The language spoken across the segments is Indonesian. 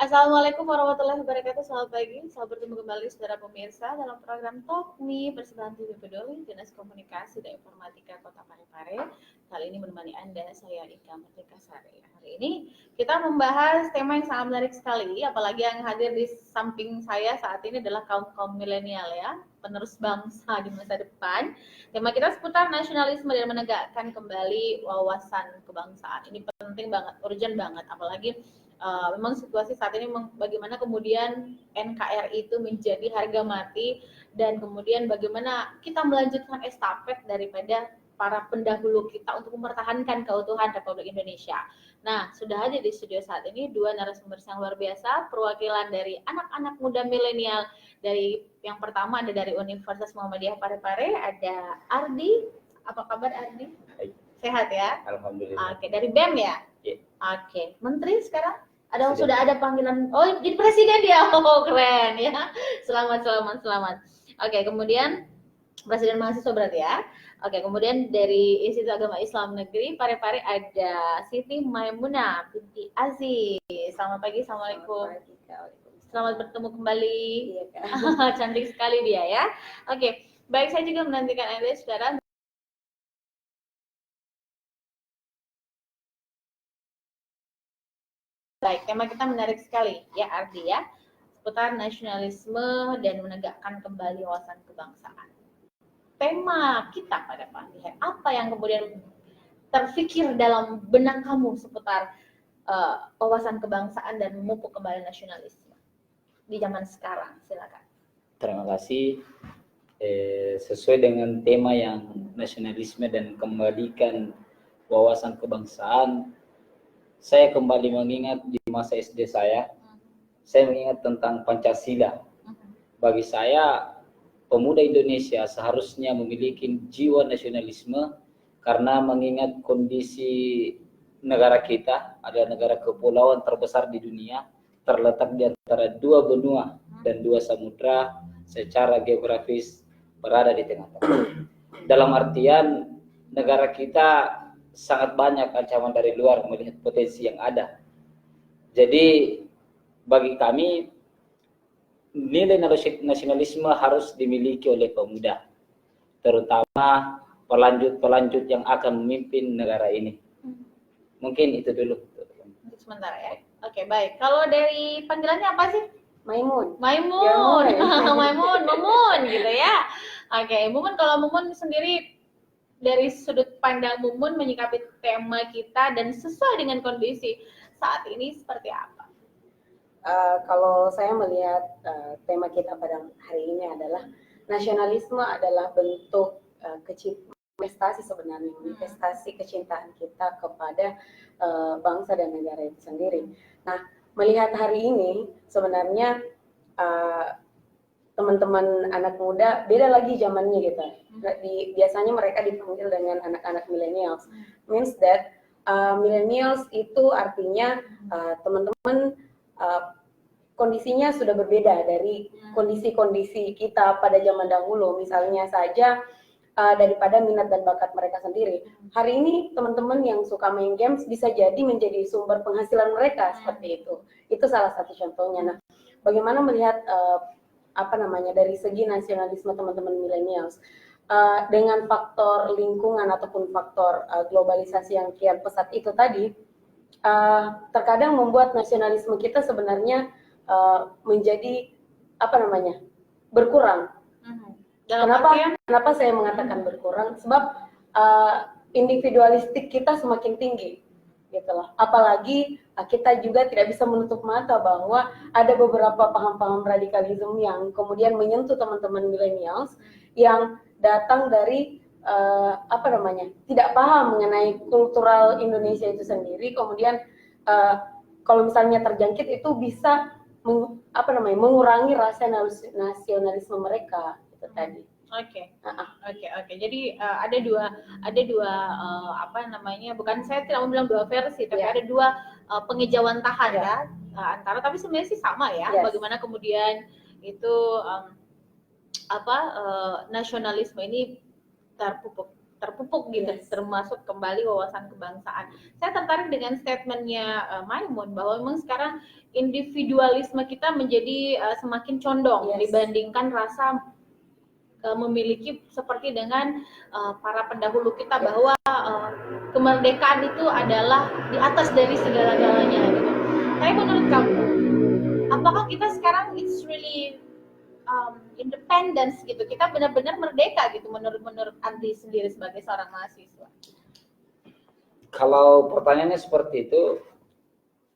Assalamualaikum warahmatullahi wabarakatuh. Selamat pagi. Selamat bertemu kembali saudara pemirsa dalam program Talk Me bersama TV Peduli Dinas Komunikasi dan Informatika Kota Parepare. Kali ini menemani Anda saya Ika Merdeka Sari. Hari ini kita membahas tema yang sangat menarik sekali, apalagi yang hadir di samping saya saat ini adalah kaum milenial ya, penerus bangsa di masa depan. Tema kita seputar nasionalisme dan menegakkan kembali wawasan kebangsaan. Ini penting banget, urgent banget, apalagi memang situasi saat ini bagaimana kemudian NKRI itu menjadi harga mati dan kemudian bagaimana kita melanjutkan estafet daripada para pendahulu kita untuk mempertahankan keutuhan Republik Indonesia. Nah, sudah hadir di studio saat ini dua narasumber yang luar biasa, perwakilan dari anak-anak muda milenial. Dari yang pertama ada dari Universitas Muhammadiyah Parepare, ada Ardi. Apa kabar Ardi? Sehat ya? Alhamdulillah. Oke, dari BEM ya? Yeah. Oke, Menteri sekarang? Sudah ada panggilan, oh jadi presiden dia, oh keren ya, selamat. Oke, kemudian presiden mahasiswa berarti ya. Oke, kemudian dari Institut Agama Islam Negeri Parepare ada Siti Maimunah binti Aziz. Selamat pagi, assalamualaikum. Selamat bertemu kembali. Iya, cantik sekali dia ya. Oke, baik, saya juga menantikan Anda saudara. Baik, tema kita menarik sekali ya Ardi ya, seputar nasionalisme dan menegakkan kembali wawasan kebangsaan. Tema kita pada pagi hari, apa yang kemudian terfikir dalam benak kamu seputar wawasan kebangsaan dan memupuk kembali nasionalisme di zaman sekarang? Silakan. Terima kasih. Sesuai dengan tema yang nasionalisme dan kembalikan wawasan kebangsaan, saya kembali mengingat di masa SD saya mengingat tentang Pancasila. Bagi saya, pemuda Indonesia seharusnya memiliki jiwa nasionalisme karena mengingat kondisi negara kita adalah negara kepulauan terbesar di dunia, terletak di antara dua benua dan dua samudra, secara geografis berada di tengah-tengah. Dalam artian, negara kita sangat banyak ancaman dari luar melihat potensi yang ada. Jadi bagi kami nilai nasionalisme harus dimiliki oleh pemuda, terutama pelanjut yang akan memimpin negara ini. Mungkin itu dulu. Untuk sementara ya. Oke, baik. Kalau dari panggilannya apa sih? Maimun, Mumun gitu ya. Oke, Mumun, kalau Mumun sendiri dari sudut pandang Mumun menyikapi tema kita dan sesuai dengan kondisi saat ini seperti apa? Kalau saya melihat tema kita pada hari ini adalah nasionalisme adalah bentuk investasi sebenarnya, investasi kecintaan kita kepada bangsa dan negara itu sendiri. Nah, melihat hari ini sebenarnya teman-teman anak muda beda lagi zamannya gitu. Biasanya mereka dipanggil dengan anak-anak millennials. Means that millennials itu artinya teman-teman kondisinya sudah berbeda dari kondisi-kondisi kita pada zaman dahulu. Misalnya saja daripada minat dan bakat mereka sendiri. Hari ini teman-teman yang suka main games bisa jadi menjadi sumber penghasilan mereka seperti itu. Itu salah satu contohnya. Nah, bagaimana melihat dari segi nasionalisme teman-teman millennials dengan faktor lingkungan ataupun faktor globalisasi yang kian pesat itu tadi, terkadang membuat nasionalisme kita sebenarnya menjadi berkurang. Kenapa saya mengatakan berkurang? Sebab individualistik kita semakin tinggi. Gitu loh. Apalagi kita juga tidak bisa menutup mata bahwa ada beberapa paham-paham radikalisme yang kemudian menyentuh teman-teman millennials yang datang dari tidak paham mengenai kultural Indonesia itu sendiri. Kemudian kalau misalnya terjangkit itu bisa mengurangi rasa nasionalisme mereka itu tadi. Oke. Jadi ada dua bukan, saya tidak mau bilang dua versi, tapi ada dua pengejauhan tahan ya antara, tapi sebenarnya sih sama ya. Yes. Bagaimana kemudian itu nasionalisme ini terpupuk terpupuk gitu, Yes. termasuk kembali wawasan kebangsaan. Saya tertarik dengan statementnya Maimun bahwa memang sekarang individualisme kita menjadi semakin condong Yes. dibandingkan rasa memiliki seperti dengan para pendahulu kita bahwa kemerdekaan itu adalah di atas dari segala-galanya gitu. Tapi menurut kamu, apakah kita sekarang it's really independence gitu? Kita benar-benar merdeka gitu menurut Andi sendiri sebagai seorang mahasiswa? Kalau pertanyaannya seperti itu,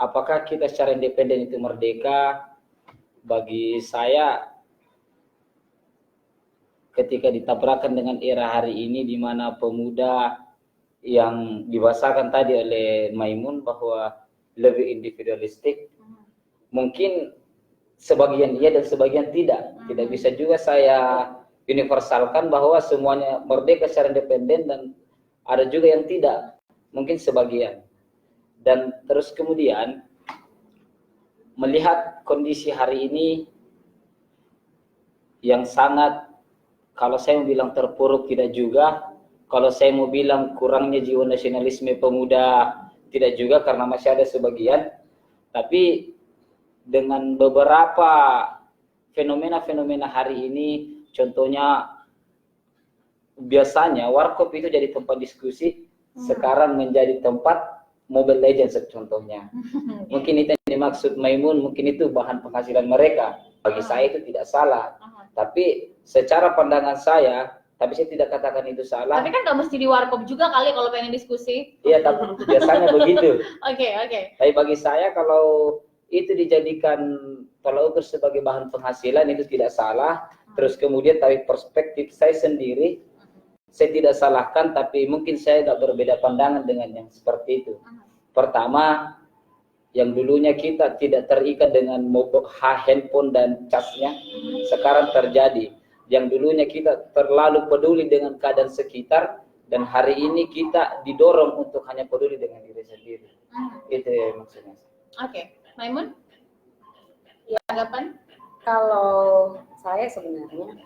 apakah kita secara independen itu merdeka? Bagi saya, ketika ditabrakan dengan era hari ini di mana pemuda yang dibahasakan tadi oleh Maimun bahwa lebih individualistik, mungkin sebagian iya dan sebagian tidak. Tidak bisa juga saya universalkan bahwa semuanya merdeka secara independen dan ada juga yang tidak, mungkin sebagian. Dan terus kemudian melihat kondisi hari ini yang sangat, kalau saya mau bilang terpuruk tidak juga, kalau saya mau bilang kurangnya jiwa nasionalisme pemuda tidak juga karena masih ada sebagian, tapi dengan beberapa fenomena-fenomena hari ini, contohnya biasanya warkop itu jadi tempat diskusi, sekarang menjadi tempat Mobile Legends contohnya. Mungkin itu yang dimaksud Maimun, mungkin itu bahan penghasilan mereka. Bagi saya itu tidak salah. Tapi secara pandangan saya, tapi saya tidak katakan itu salah. Tapi kan nggak mesti di warkop juga kali kalau pengen diskusi. Iya, tapi biasanya begitu. Oke. Tapi bagi saya kalau itu dijadikan tolak ukur sebagai bahan penghasilan itu tidak salah. Terus kemudian tapi perspektif saya sendiri, saya tidak salahkan, tapi mungkin saya tidak berbeda pandangan dengan yang seperti itu. Pertama, yang dulunya kita tidak terikat dengan handphone dan casnya, sekarang terjadi. Yang dulunya kita terlalu peduli dengan keadaan sekitar, dan hari ini kita didorong untuk hanya peduli dengan diri sendiri. Itu ya maksudnya. Oke. Maimun? Ya, tanggapan? Kalau saya sebenarnya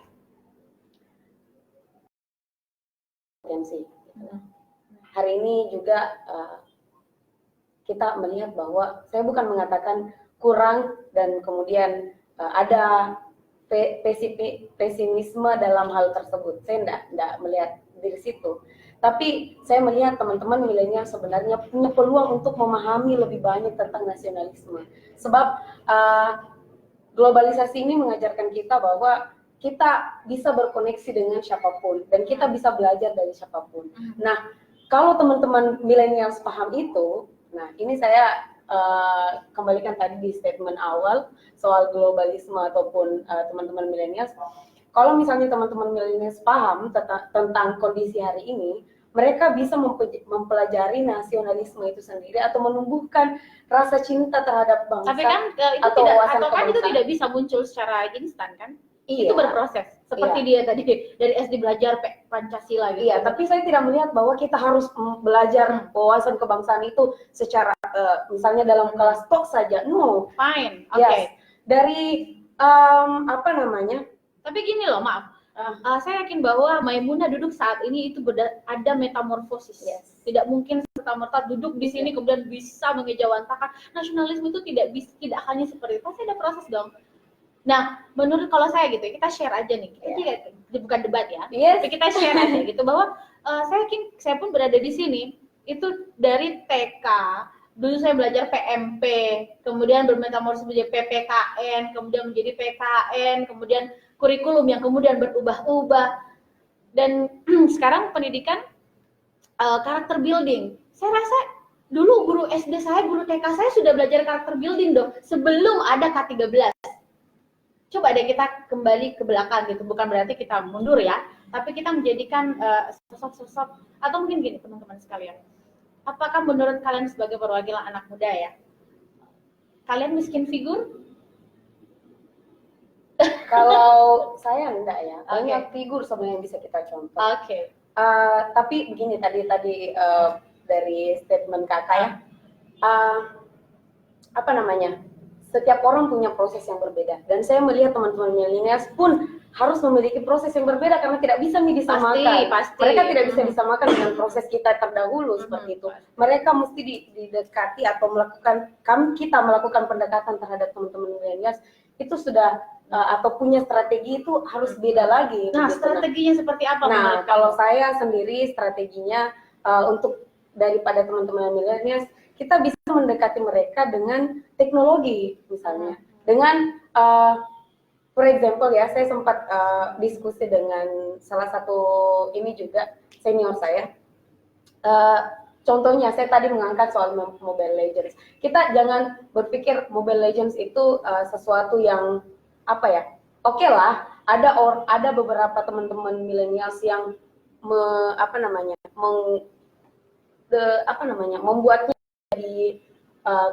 hari ini juga kita melihat bahwa saya bukan mengatakan kurang dan kemudian ada pesimisme dalam hal tersebut. Saya tidak melihat dari situ. Tapi saya melihat teman-teman milenial sebenarnya punya peluang untuk memahami lebih banyak tentang nasionalisme. Sebab globalisasi ini mengajarkan kita bahwa kita bisa berkoneksi dengan siapapun dan kita bisa belajar dari siapapun. Nah, kalau teman-teman milenial paham itu, nah ini saya kembalikan tadi di statement awal soal globalisme ataupun teman-teman milenial. Kalau misalnya teman-teman milenial paham tentang kondisi hari ini, mereka bisa mempelajari nasionalisme itu sendiri atau menumbuhkan rasa cinta terhadap bangsa. Tapi kan itu tidak bisa muncul secara instan kan? Iya. Itu berproses. Seperti dia tadi dari SD belajar Pancasila gitu. Iya, tapi saya tidak melihat bahwa kita harus belajar wawasan kebangsaan itu secara misalnya dalam kelas talk saja. No. Fine. Oke. Yes. Dari apa namanya? Tapi gini loh, maaf. Saya yakin bahwa Maimunah duduk saat ini itu ada metamorfosis. Yes. Tidak mungkin serta-merta duduk di sini kemudian bisa mengejawantakan nasionalisme itu tidak hanya seperti itu. Pasti ada proses dong. Nah, menurut kalau saya gitu, kita share aja nih. Kita bukan debat ya. Yes. Tapi kita share aja gitu bahwa saya yakin saya pun berada di sini itu dari TK. Dulu saya belajar PMP, kemudian bermetamorfosis menjadi PPKN, kemudian menjadi PKN, kemudian kurikulum yang kemudian berubah-ubah. Dan sekarang pendidikan karakter building. Saya rasa dulu guru SD saya, guru TK saya sudah belajar karakter building dong, sebelum ada K13. Coba deh kita kembali ke belakang gitu, bukan berarti kita mundur ya, tapi kita menjadikan sosok-sosok, atau mungkin gini teman-teman sekalian, apakah menurut kalian sebagai perwakilan anak muda ya, kalian miskin figur? Kalau saya enggak ya, banyak figur sebenarnya yang bisa kita contoh. Oke. Tapi begini tadi dari statement kakak ya, apa namanya? Setiap orang punya proses yang berbeda dan saya melihat teman-teman milenial pun harus memiliki proses yang berbeda karena tidak bisa disamakan. Pasti. Mereka tidak bisa disamakan dengan proses kita terdahulu seperti itu. Mereka mesti didekati atau kita melakukan pendekatan terhadap teman-teman milenial itu sudah atau punya strategi itu harus beda lagi. Nah, strateginya seperti apa? Nah, kalau saya sendiri strateginya untuk daripada teman-teman milenial, kita bisa mendekati mereka dengan teknologi misalnya. Dengan for example ya, saya sempat diskusi dengan salah satu ini juga senior saya. Contohnya saya tadi mengangkat soal Mobile Legends. Kita jangan berpikir Mobile Legends itu sesuatu yang apa ya? Oke lah, ada beberapa teman-teman milenials yang membuatnya jadi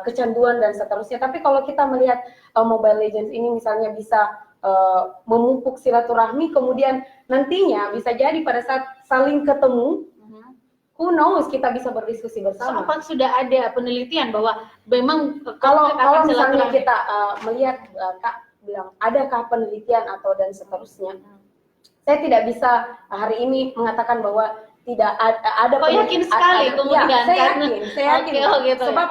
kecanduan dan seterusnya. Tapi kalau kita melihat Mobile Legends ini misalnya bisa memupuk silaturahmi, kemudian nantinya bisa jadi pada saat saling ketemu, who knows, kita bisa berdiskusi bersama. Apa sudah ada penelitian bahwa memang kalau misalnya kita melihat Kak bilang adakah penelitian atau dan seterusnya, saya tidak bisa hari ini mengatakan bahwa tidak ada. Kok yakin sekali kemudian? Ya, saya yakin. Gitu, sebab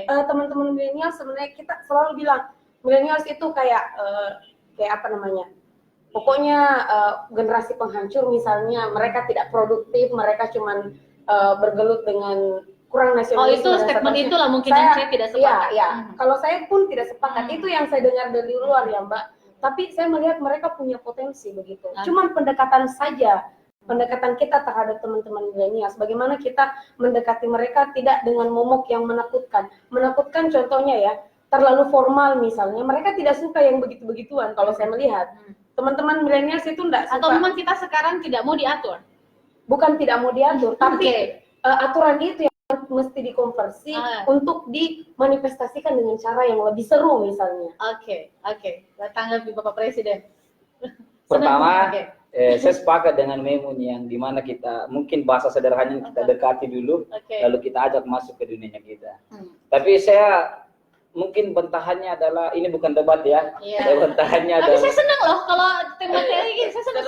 teman-teman milenial sebenarnya kita selalu bilang milenials itu kayak apa namanya? Pokoknya generasi penghancur misalnya, mereka tidak produktif, mereka cuman bergelut dengan kurang nasionalisme. Oh, itu statement itulah mungkin yang saya tidak sepakat. Iya. Kalau saya pun tidak sepakat. Itu yang saya dengar dari luar ya, Mbak. Tapi saya melihat mereka punya potensi begitu. Cuman pendekatan saja, pendekatan kita terhadap teman-teman milenial, bagaimana kita mendekati mereka tidak dengan momok yang menakutkan. Menakutkan contohnya ya, terlalu formal misalnya, mereka tidak suka yang begitu-begituan kalau saya melihat. Teman-teman milenial itu enggak suka. Atau memang kita sekarang tidak mau diatur? Bukan tidak mau diatur, tapi aturan itu yang mesti dikonversi untuk dimanifestasikan dengan cara yang lebih seru misalnya. Oke. Tanggapi Bapak Presiden. Pertama, saya sepakat dengan Memun yang dimana kita mungkin bahasa sederhananya kita dekati dulu, lalu kita ajak masuk ke dunianya kita. Tapi saya mungkin bentahannya adalah ini bukan debat ya. Bentahannya tapi saya senang loh kalau tema kayak gini, saya senang.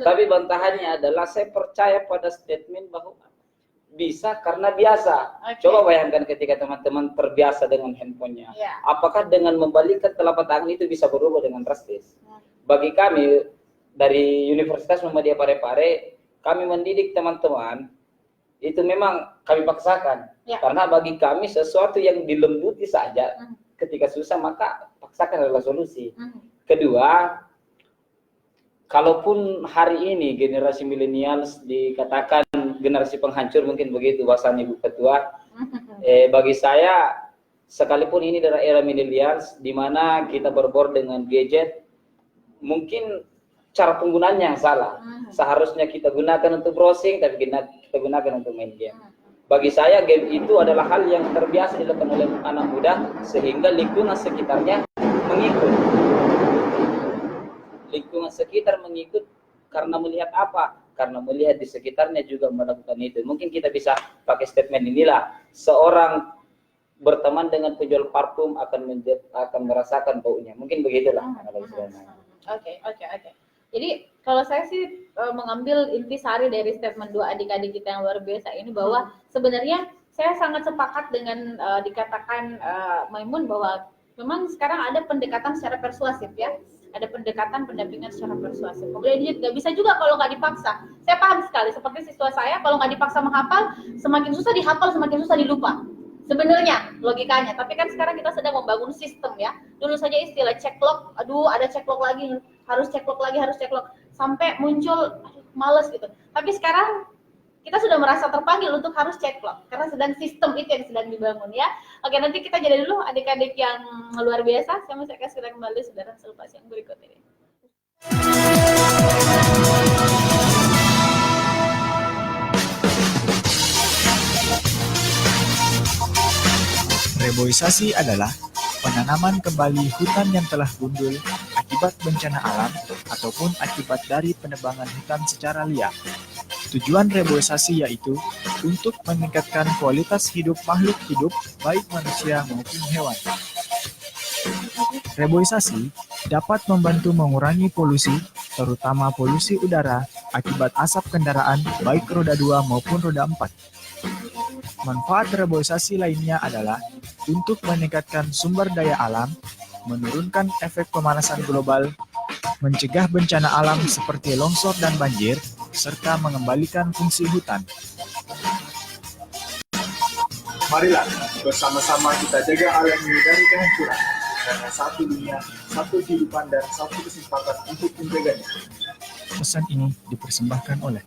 Tapi bentahannya adalah saya percaya pada statement bahwa bisa karena biasa. Coba bayangkan ketika teman-teman terbiasa dengan handphonenya. Apakah dengan membalikkan telapak tangan itu bisa berubah dengan drastis? Bagi kami dari Universitas Muhammadiyah Parepare, kami mendidik teman-teman itu memang kami paksakan. Karena bagi kami sesuatu yang dilembuti saja ketika susah maka paksakan adalah solusi. Kedua, kalaupun hari ini generasi milenial dikatakan generasi penghancur, mungkin begitu bahasanya Ibu Ketua. Bagi saya, sekalipun ini adalah era milenial di mana kita berbor dengan gadget, mungkin cara penggunaannya yang salah. Seharusnya kita gunakan untuk browsing, tapi kita gunakan untuk main game. Bagi saya, game itu adalah hal yang terbiasa dilakukan oleh anak muda, sehingga lingkungan sekitarnya mengikut. Lingkungan sekitar mengikut karena melihat apa? Karena melihat di sekitarnya juga melakukan itu. Mungkin kita bisa pakai statement inilah, seorang berteman dengan penjual parfum akan merasakan baunya. Mungkin begitulah. Oke. Jadi kalau saya sih mengambil intisari dari statement dua adik-adik kita yang luar biasa ini, bahwa sebenarnya saya sangat sepakat dengan dikatakan Maimun bahwa memang sekarang ada pendekatan secara persuasif ya. Ada pendekatan pendampingan secara persuasif. Kemudian dia nggak bisa juga kalau nggak dipaksa. Saya paham sekali, seperti siswa saya, kalau nggak dipaksa menghafal, semakin susah dihafal, semakin susah dilupa. Sebenarnya logikanya, tapi kan sekarang kita sedang membangun sistem ya. Dulu saja istilah cekklog, aduh ada cekklog lagi, harus cekklog lagi, sampai muncul males gitu. Tapi sekarang kita sudah merasa terpanggil untuk harus cekklog karena sedang sistem itu yang sedang dibangun ya. Oke, nanti kita jeda dulu adik-adik yang luar biasa. Saya masih akan segera kembali saudara selepas yang berikut ini. Reboisasi adalah penanaman kembali hutan yang telah gundul akibat bencana alam ataupun akibat dari penebangan hutan secara liar. Tujuan reboisasi yaitu untuk meningkatkan kualitas hidup makhluk hidup, baik manusia maupun hewan. Reboisasi dapat membantu mengurangi polusi, terutama polusi udara akibat asap kendaraan baik roda 2 maupun roda 4. Manfaat reboisasi lainnya adalah untuk meningkatkan sumber daya alam, menurunkan efek pemanasan global, mencegah bencana alam seperti longsor dan banjir, serta mengembalikan fungsi hutan. Marilah bersama-sama kita jaga alam ini dari kehancuran, karena satu dunia, satu kehidupan, dan satu kesempatan untuk menjaganya. Pesan ini dipersembahkan oleh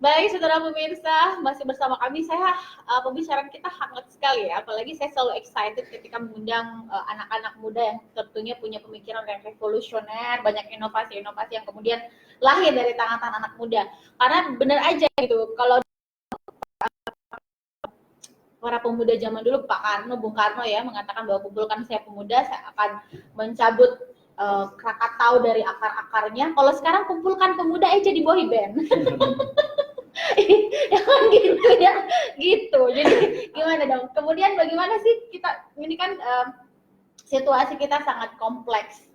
Baik, saudara pemirsa, masih bersama kami. Pembicaraan kita hangat sekali ya. Apalagi saya selalu excited ketika mengundang anak-anak muda yang tentunya punya pemikiran yang revolusioner, banyak inovasi-inovasi yang kemudian lahir dari tangan-tangan anak muda. Karena benar aja gitu, kalau para pemuda zaman dulu, Pak Karno, Bung Karno ya, mengatakan bahwa kumpulkan saya pemuda, saya akan mencabut Krakatau dari akar-akarnya. Kalau sekarang kumpulkan pemuda aja di boy band. Ya kan gitu ya, gitu. Jadi gimana dong? Kemudian bagaimana sih kita, ini kan situasi kita sangat kompleks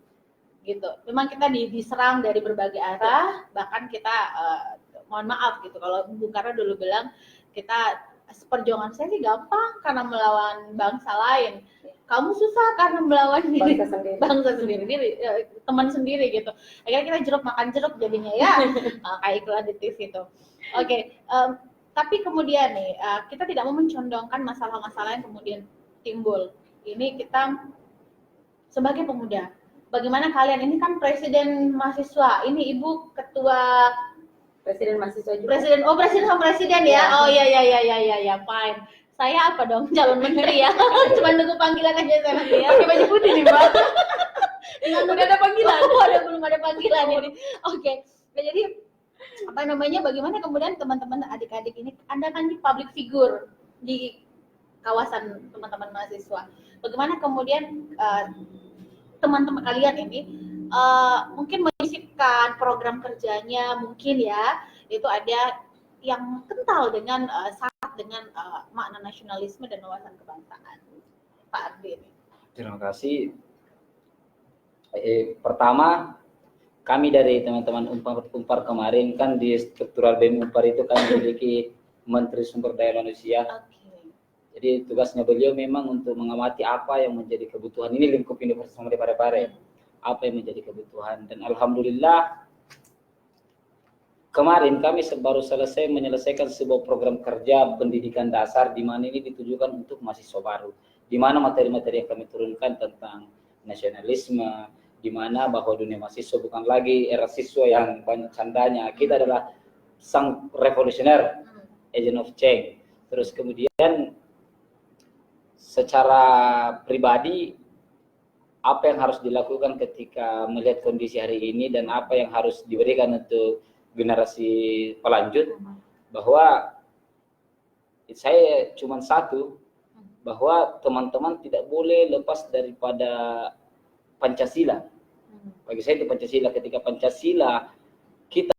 gitu. Memang kita diserang dari berbagai arah, bahkan kita mohon maaf gitu, kalau Bung Karno dulu bilang kita perjuangan saya sih gampang karena melawan bangsa lain. Kamu susah karena melawan bangsa sendiri, teman sendiri gitu. Akhirnya kita jeruk makan jeruk jadinya ya, kayak iklan di TV itu. Oke, tapi kemudian nih kita tidak mau mencondongkan masalah-masalah yang kemudian timbul. Ini kita sebagai pemuda, bagaimana kalian, ini kan presiden mahasiswa, ini ibu ketua Presiden mahasiswa juga. Presiden ya. Oh ya, fine. Saya apa dong, calon menteri ya? Cuma nunggu panggilan aja saya nanti ya. Pakai baju putih nih, Mbak. Udah ada panggilan. Belum ada panggilan ini. Oke. Nah, jadi apa namanya? Bagaimana kemudian teman-teman adik-adik ini, Anda kan di public figure di kawasan teman-teman mahasiswa. Bagaimana kemudian teman-teman kalian ini mungkin menyisipkan program kerjanya, mungkin ya, itu ada yang kental dengan syarat dengan makna nasionalisme dan wawasan kebangsaan. Pak Ardi. Terima kasih. Pertama, kami dari teman-teman Unpar kemarin kan di struktural BEM Unpar itu kan memiliki Menteri Sumber Daya Manusia. Jadi tugasnya beliau memang untuk mengamati apa yang menjadi kebutuhan, ini lingkup Universitas Muhammadiyah Parepare, apa yang menjadi kebutuhan. Dan alhamdulillah kemarin kami baru selesai menyelesaikan sebuah program kerja pendidikan dasar di mana ini ditujukan untuk mahasiswa baru, di mana materi-materi yang kami turunkan tentang nasionalisme, di mana bahwa dunia mahasiswa bukan lagi era siswa yang banyak candanya, kita adalah sang revolusioner, agent of change. Terus kemudian secara pribadi apa yang harus dilakukan ketika melihat kondisi hari ini dan apa yang harus diberikan untuk generasi pelanjut, bahwa saya cuma satu, bahwa teman-teman tidak boleh lepas daripada Pancasila. Bagi saya itu Pancasila. Ketika Pancasila kita